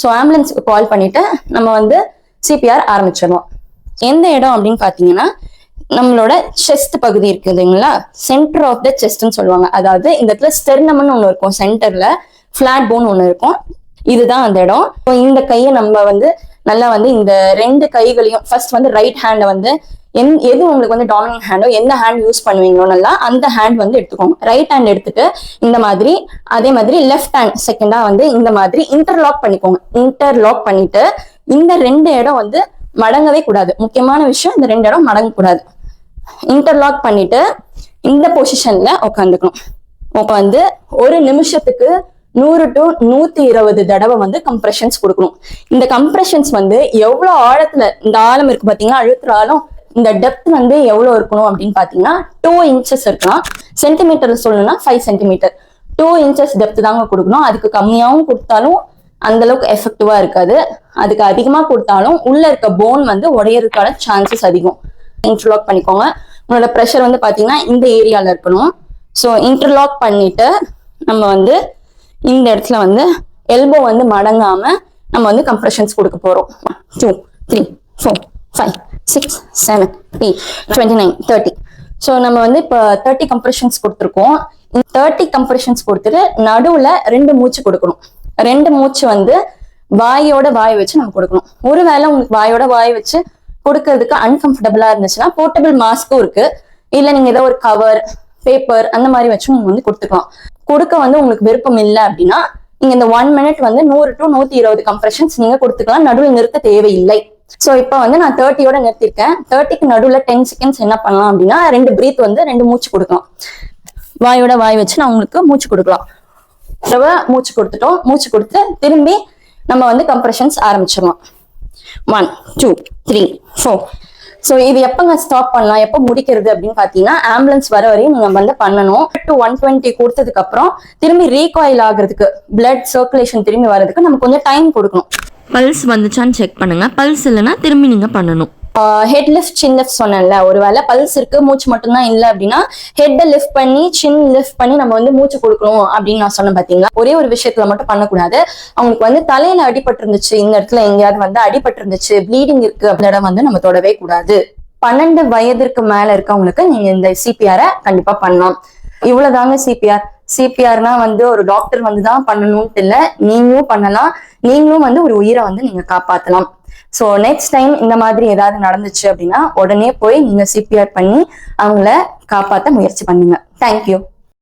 So ஆம்புலன்ஸுக்கு கால் பண்ணிட்டு நம்ம வந்து சிபிஆர் ஆரம்பிச்சிடலாம். எந்த இடம் அப்படின்னு பாத்தீங்கன்னா நம்மளோட செஸ்ட் பகுதி இருக்குதுங்களா, சென்டர் ஆஃப் த செஸ்ட்ன்னு சொல்லுவாங்க. அதாவது இந்த இடத்துல ஸ்டெர்னம்னு ஒண்ணு இருக்கும், சென்டர்ல ஃபிளாட் போன் ஒண்ணு இருக்கும், இதுதான் அந்த இடம். இந்த கையை நம்ம வந்து நல்லா வந்து இந்த 2 கைகளையும் ஃபர்ஸ்ட் வந்து ரைட் ஹேண்டை வந்து எது உங்களுக்கு வந்து டாமினன்ட் ஹேண்டோ எந்த ஹேண்ட் யூஸ் பண்ணுவீங்களோ நல்லா அந்த ஹேண்ட் வந்து எடுத்துக்கோங்க. ரைட் ஹேண்ட் எடுத்துட்டு இந்த மாதிரி, அதே மாதிரி லெஃப்ட் ஹேண்ட் செகண்டா வந்து இந்த மாதிரி இன்டர்லாக் பண்ணிக்கோங்க. இன்டர்லாக் பண்ணிட்டு இந்த 2 இடம் வந்து மடங்கவே கூடாது. முக்கியமான விஷயம், இந்த 2 இடம் மடங்க கூடாது. இன்டர்லாக் பண்ணிட்டு இந்த பொசிஷன்ல உட்காந்துக்கணும். இப்போ வந்து ஒரு நிமிஷத்துக்கு 100 to 120 தடவை வந்து கம்ப்ரெஷன்ஸ் கொடுக்கணும். இந்த கம்ப்ரெஷன்ஸ் வந்து எவ்வளவு ஆழத்துல, இந்த ஆழம் இருக்கு பாத்தீங்கன்னா, அழுத்துற ஆழம், இந்த டெப்த் வந்து எவ்வளவு இருக்கணும் அப்படின்னு பாத்தீங்கன்னா 2 inches இருக்கலாம். சென்டிமீட்டர் சொல்லணும்னா 5 centimeter. 2 inches டெப்த் தாங்க கொடுக்கணும். அதுக்கு கம்மியாவும் கொடுத்தாலும் அந்த அளவுக்கு எஃபெக்டிவா இருக்காது, அதுக்கு அதிகமா கொடுத்தாலும் உள்ள இருக்க போன் வந்து உடையறதுக்கான சான்சஸ் அதிகம். இன்டர்லாக் பண்ணிக்கோங்க. உங்களோட ப்ரெஷர் வந்து பாத்தீங்கன்னா இந்த ஏரியால இருக்கணும். ஸோ இன்டர்லாக் பண்ணிட்டு நம்ம வந்து இந்த இடத்துல வந்து எல்போ வந்து மடங்காம நம்ம வந்து கம்ப்ரெஷன்ஸ் கொடுக்க போறோம். 2 3 4 5 6 7 8 29 30. ஸோ நம்ம வந்து இப்போ 30 கம்ப்ரெஷன்ஸ் கொடுத்துருக்கோம். 30 கம்ப்ரெஷன்ஸ் கொடுத்துட்டு நடுவுல 2 மூச்சு கொடுக்கணும். 2 மூச்சு வந்து வாயோட வாய் வச்சு நம்ம கொடுக்கணும். ஒருவேளை உங்களுக்கு வாயோட வாய் வச்சு கொடுக்கறதுக்கு அன்கம்ஃபர்டபுளா இருந்துச்சுன்னா போர்ட்டபிள் மாஸ்க்கும் இருக்கு, இல்ல நீங்க ஏதோ ஒரு கவர் பேப்பர் அந்த மாதிரி வச்சு நீங்க வந்து கொடுத்துக்கலாம். கொடுக்க வந்து உங்களுக்கு விருப்பம் இல்லை அப்படின்னா நீங்க இந்த 1 minute வந்து 100 to 120 கம்ப்ரெஷன்ஸ் நீங்க கொடுத்துக்கலாம். நடுவில் நிறுத்த தேவையில்லை. ஸோ இப்போ வந்து நான் 30யோட நிறுத்திருக்கேன். 30க்கு நடுவில் 10 seconds என்ன பண்ணலாம் அப்படின்னா 2 பிரீத் வந்து 2 மூச்சு கொடுக்கலாம். வாயோட வாய் வச்சு நான் உங்களுக்கு மூச்சு கொடுக்கலாம். மூச்சு கொடுத்துட்டோம். மூச்சு கொடுத்து திரும்பி நம்ம வந்து கம்ப்ரெஷன்ஸ் ஆரம்பிச்சிடலாம். 1 2 3 4. ஸோ இது எப்பங்க ஸ்டாப் பண்ணலாம், எப்போ முடிக்கிறது அப்படின்னு பாத்தீங்கன்னா ஆம்புலன்ஸ் வர வரையும் நீங்க வந்து பண்ணணும். 120 கொடுத்ததுக்கு அப்புறம் திரும்பி ரீகாயில் ஆகுறதுக்கு, பிளட் சர்க்குலேஷன் திரும்பி வர்றதுக்கு நம்ம கொஞ்சம் டைம் கொடுக்கணும். பல்ஸ் வந்துச்சான்னு செக் பண்ணுங்க. பல்ஸ் இல்லைன்னா திரும்பி நீங்க பண்ணணும். ஹெட் லிஃப்ட் சின் லிஃப்ட் சொன்னேன்ல, ஒருவேளை பல்ஸ் இருக்கு மூச்சு மட்டும்தான் இல்லை அப்படின்னா ஹெட்டை லிஃப்ட் பண்ணி சின் லிஃப்ட் பண்ணி நம்ம வந்து மூச்சு கொடுக்கணும் அப்படின்னு நான் சொன்னேன் பாத்தீங்களா. ஒரே ஒரு விஷயத்துல மட்டும் பண்ணக்கூடாது. அவங்களுக்கு வந்து தலையில அடிபட்டு இருந்துச்சு, இந்த இடத்துல எங்கேயாவது வந்து அடிபட்டு இருந்துச்சு, ப்ளீடிங் இருக்கு, அந்த இடம் வந்து நம்ம தொடவே கூடாது. 12 வயதிற்கு மேல இருக்கவங்களுக்கு நீங்க இந்த சிபிஆரை கண்டிப்பா பண்ணலாம். இவ்வளவுதாங்க சிபிஆர். சிபிஆர்னா வந்து ஒரு டாக்டர் வந்து தான் பண்ணணும்னு இல்லை, நீங்களும் பண்ணலாம். நீங்களும் வந்து ஒரு உயிரை வந்து நீங்க காப்பாத்தலாம். ஸோ நெக்ஸ்ட் டைம் இந்த மாதிரி ஏதாவது நடந்துச்சு அப்படின்னா உடனே போய் நீங்க சிபிஆர் பண்ணி அவங்கள காப்பாற்ற முயற்சி பண்ணுங்க. தேங்க்யூ.